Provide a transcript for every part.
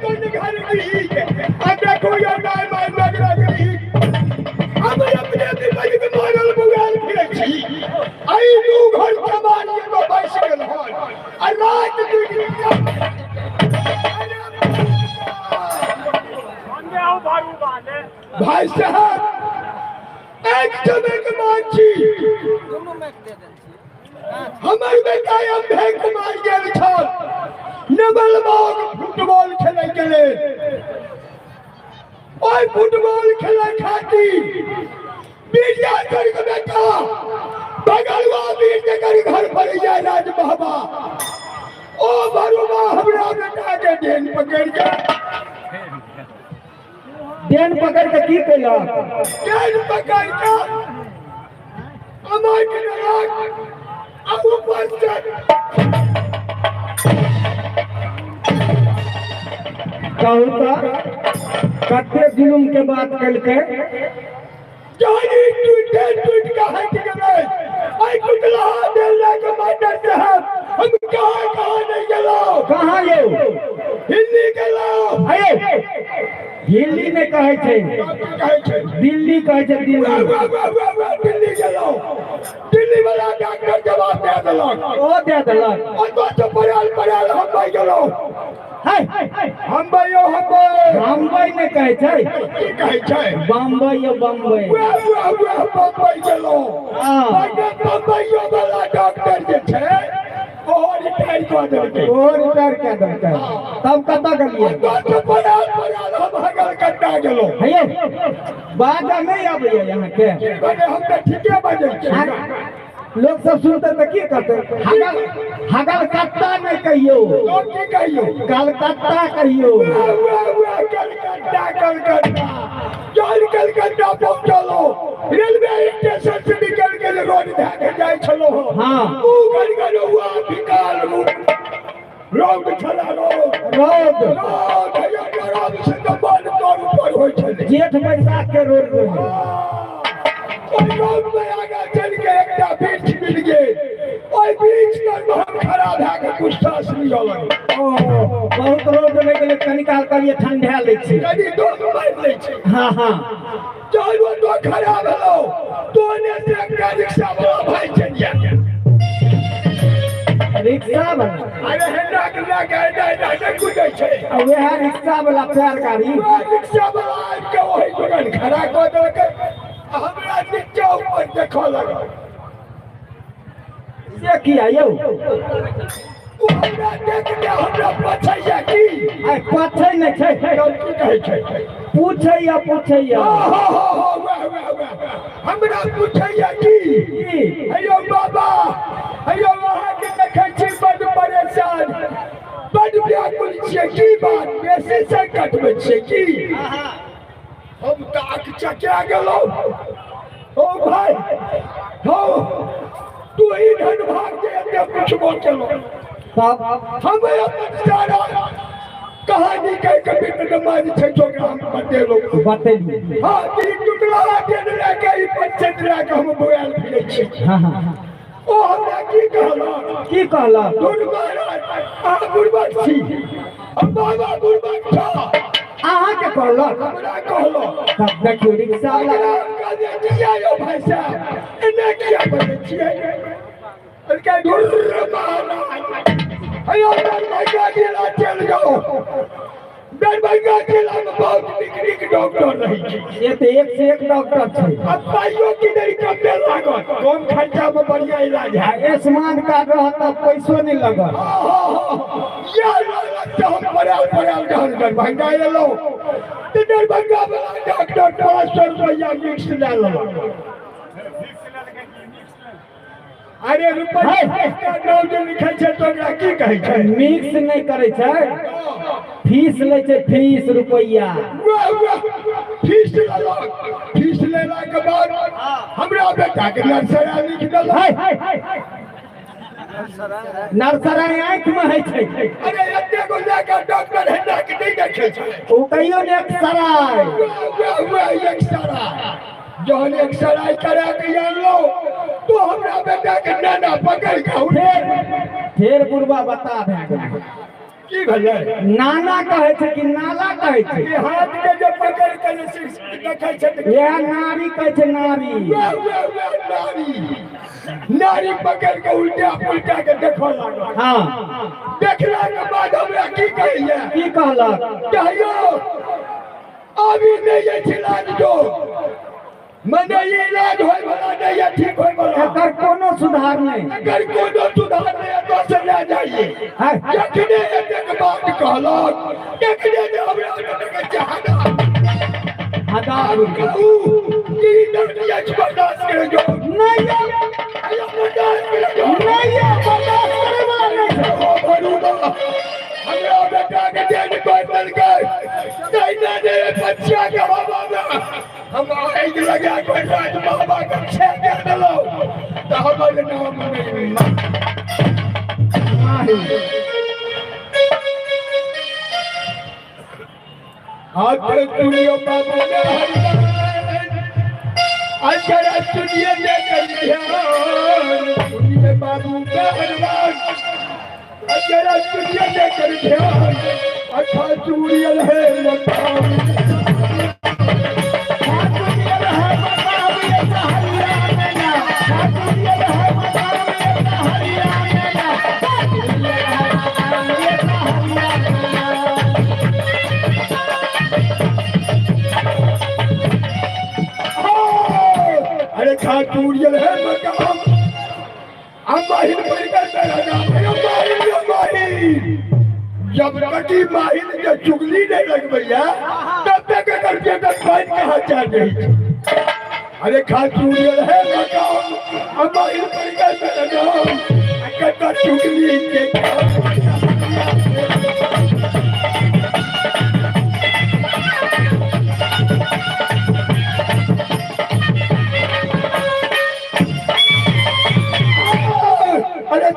को निकाल दी अब देखो यार गाय मार लग रही अब अपने दिमाग में मारल बुआल फिरे छी आई तू घर कमान के तो बैठ गेल हन आ रात भाई साहब एक समय के बाद छी हमर बेटा हम भेक मार गेल छल नबल बाग फुटबॉल खेले के लेल ओय फुटबॉल खेले खातिर बिरिया कर के बेटा बगलवा बीर के घर पर जाय राज बाबा ओ बरुआ हमरा बेटा के देन पकड़ के की कैला देन पकड़ के अमाय के नाक अब ऊपर से कहूता कते जुलुम के बात करके जानी टूट के हट गए आई कुतला दिल के मास्टर साहब हम कहां नहीं गेलो कहां ये हिंदी गेलो आए हिंदी में कहे छे दिल्ली कहे छे दिल्ली गेलो दिल्ली वाला डॉक्टर जवाब दे देलक ओ दे देलक और तो पड़ाल हम भाई गेलो हम भाइयो बम्बई में कहे छे की कहे छे बम्बई बम्बई गेलो बम्बई वाला डॉक्टर जे छे और रिटायर कर देलकै तब कत गेलिए तो पड़ाल हम हगल कट्टा गेलो भैया बाजा नहीं आबैया यहां के हम त ठीके बाजै छी लोग सब सुनते तो की करते हगल कत्ता नहीं कहियो लोग की कहियो कलकत्ता कहियो कलकत्ता पहुंचलो रेलवे स्टेशन से निकल के रोड भागे जाय छलो हां ऊ गल हुआ विकाल रोड छला रोड से तो बड़ तोड़ ऊपर होय छले जेठ बैसाख के रोड ओई रोड में आगे चल के एकटा बीच मिल गए ओई बीच में हम खड़ा भ के कुछ सांस लियलन ओ बहुत रोड ले गेले कनिकाल करिए ठंडा ले छी कनी दूर मार ले छी हां हां चलो तो खड़ा भेलो तो ने से एकटा रिक्शा वाला भाई चलिया रिक्शा वाला अरे हेडा के लगा कुदै छै ओहे रिक्शा वाला प्यार गाड़ी रिक्शा वाला के ओही जगह खड़ा क देलकै हमरा नीचे ऊपर देखो लगा ये किया यौ हमरा देख के हमरा पछैया की आ पछै नै छै की कहै छै पूछैया हमरा पूछैया की अयो बाबा अयो वहां के देखै छी बड़ परेशान बड़ व्याकुल छियै की बात बेसी संकट में छियै की हम ताक चकिया गेलो ओ भाई हो तू ही धन भाग के एते पूछबो केलो तब हम अपन सारा कहानी कह के बिना मारी छै प्रोग्राम बतेली हां की टुकड़ा के लेके ई पंचत लेके हम बोयल फिरै छी हां हां ओ हमरा की कहला गुड महाराज आ गुरबात छी हम बाबा गुरबात छ आहा के कहलो हमरा कहलो तब देखियो रिक्शा वाला कहै छी आयो भाई साहब एने किया बनै छियै अरके गुर महाराज अयो दरभंगा जिला चल जाओ दरभंगा जिला में बहुत निक डॉक्टर रही छी ये तो एक से एक डॉक्टर छै अब पाइयो की नहीं कम लागत कम खर्चा में बढ़िया इलाज है आयुष्मान कार्ड रहता पैसो नहीं लगत यार तो हम पड़ाल जहन दरभंगा एलो तो दरभंगा वाला डॉक्टर 500 रुपया मिक्स ले लो अरे रुपया का नाम जो लिखै छै तो ओकरा की कहै छै मिक्स नहीं करे छै फीस ले छै फीस रुपया फीस लेला के बाद हमरा बेटा के नर्सरी लिख देलक नर्सरी आंख में है छै अरे एते गो लेके डॉक्टर हेडा के नहीं देखे छै ओ कहियो ने एक्सरा जहन एक्सरा करा के आनलो तो हमरा बेटा के नाना पकड़ के उठे फिर बुढ़वा बता दे की भले नाना कहे थे कि नाला कहे थे? ये हाथ के जब पकड़ के देखे छे यह नारी कहे थे नारी। नारी नारी पकड़ के उल्टा उल्टा के देखो लागल। हाँ देखला के बाद हमरा की कहिए? की कहलक? कहियो अभी नहीं ये इलाज दो मने ये इलाज होय वाला नहीं है, ठीक होय वाला एकर कोनो सुधार नहीं। अगर कोनो सुधार नहीं है तो से ले जाइए। जखने एक बात कहलक जखने ने हमरा के चाहना हजार कहू कि नरकिया बर्दाश्त करे जो नहीं बर्दाश्त करे जो नहीं बर्दाश्त करे वाला नहीं। ओ भरूबा हमरा बेटा के जेल कोई मिल गए कहना ने बच्चा के बाबा में हम आग लगा कोई राज बाबा के छे के दलो तो हमारे नाम नहीं हाथ दुनिया बाबू ने अजर दुनिया ने कर दिया दुनिया बाबू का हरवान अजर दुनिया ने कर दिया अच्छा चूड़ियल है मकान खाटूरियल है मकाम अम्माहिन परिकर मेरा नाम है अम्माहिन जब तक माहिन के चुगली नहीं लग भैया तब तक करके पाइन कहाँ जा रही थी। अरे खाटूरियल है मकाम अम्माहिन परिकर मेरा नाम अकता चुगली के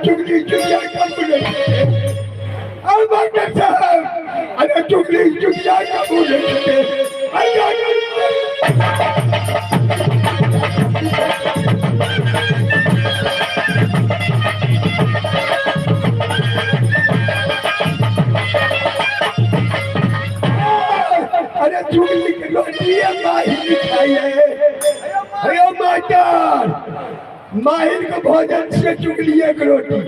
चुगली चुगलिया कबूले अब डॉक्टर साहब अरे चुगली चुगलिया कबूले अरे चुगली की रोटी माही खाई है अरे मास्टर माहिर के भोजन से चुगली एक रोटी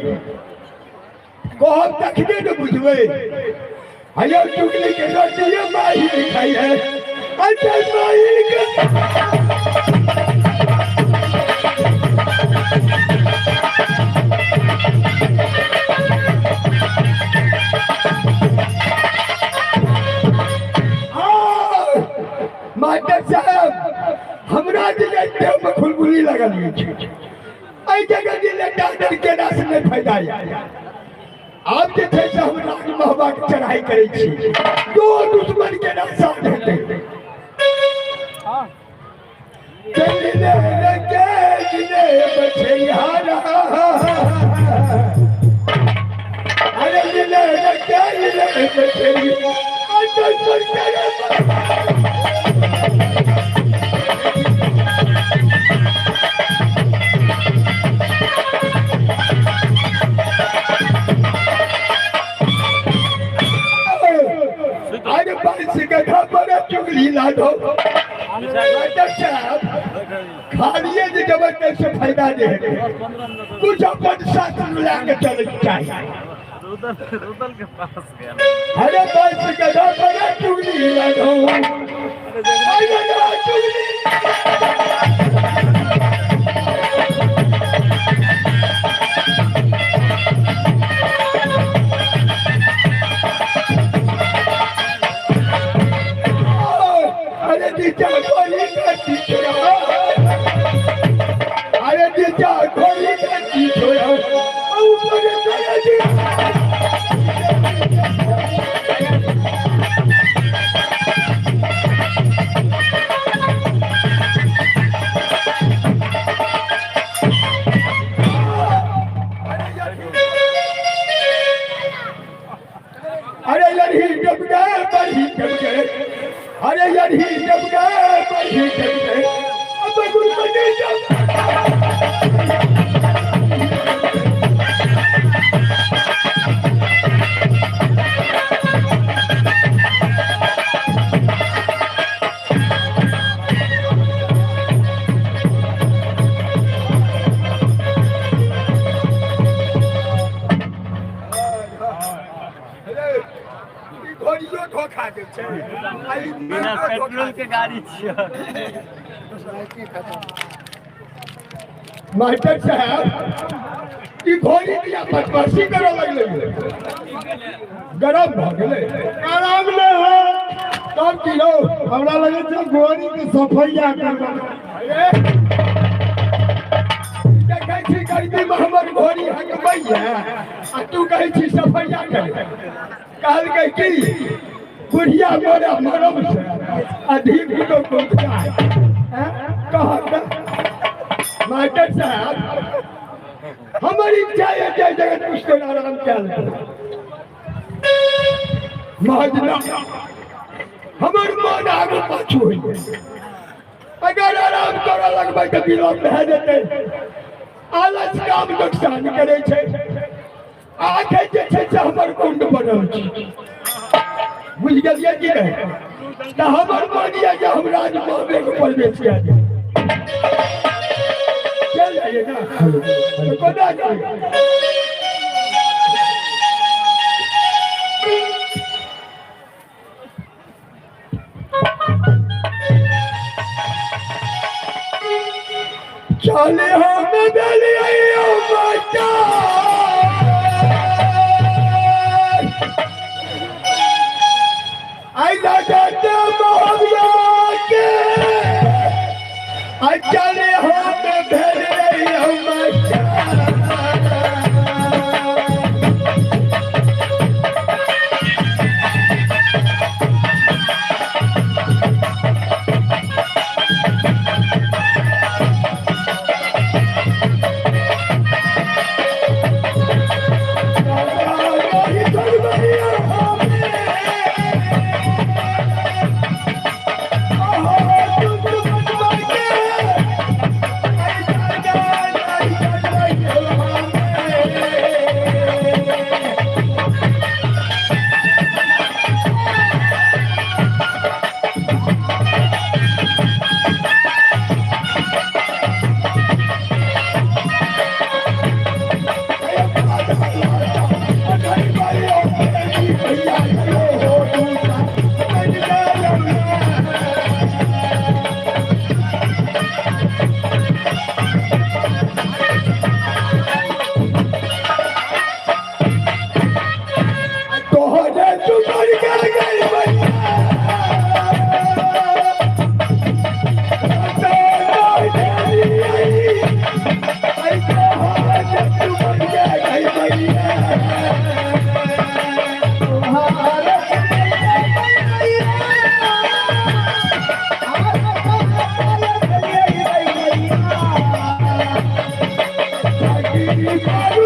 को हम तखने न बुझवे अयो चुगली के रोटी ये माहिर खाई है अच्छा माहिर के मास्टर साहब हमरा दिले देह में खुलबुली लगल है आई जगह दिले डॉक्टर के रास में फायदा है आप जे थे से हम राज महबा के चढ़ाई करे छी दो दुश्मन के रास्ता देते हां दिले लगे दिले बछियारा अरे दिले लगे दिले बछियारा अंदर पर करे चुगली लादो खालिए जे जबर कैसे फायदा दे कुछ अपन साथ मिला के चले चाहिए रुदल के पास गया अरे बस गधा बड़ा चुगली लादो अरे चुगली अरे दीजा खोली करती छोड़ा ऊपर चला जी अरे लड़ी जब गए बड़ी जब गए अरे लड़ी जब गए बड़ी जब गए अब गुरु बने जब ई घोड़ियो धोखा दे छै खाली बिना पेट्रोल के गाड़ी छियै। मास्टर साहब ई घोड़ी दिया बदमाशी करे लगले गरम भ गेले आराम ले हो तब की लो हमरा लगे छै घोड़ी के सफैया करना देखै छी गर्मी में हमर घोड़ी हकबैया आ तू कहै छी सफैया करे कहलकै की बुढ़िया मोरा मरम से अधिक तो कोठा कह मास्टर साहब हमारी इच्छा है कि जगत पुष्कर आराम कैल महाजना हमर मन आगे पाछू हो अगर आराम कर लगबै तो विलोप भए जेतै आलस काम नुकसान करे छै आखे जे छै से हमर कुंड बनल छै बुझ गेलियै कि नहीं तऽ हमर मानिए जे हम राजमामे के प्रवेश किया जाए चल जाइए ना कोना जाइए चले हम गलियो बच्चा आई लगते मोहब्बा के चले हम गलियो बच्चा Thank you.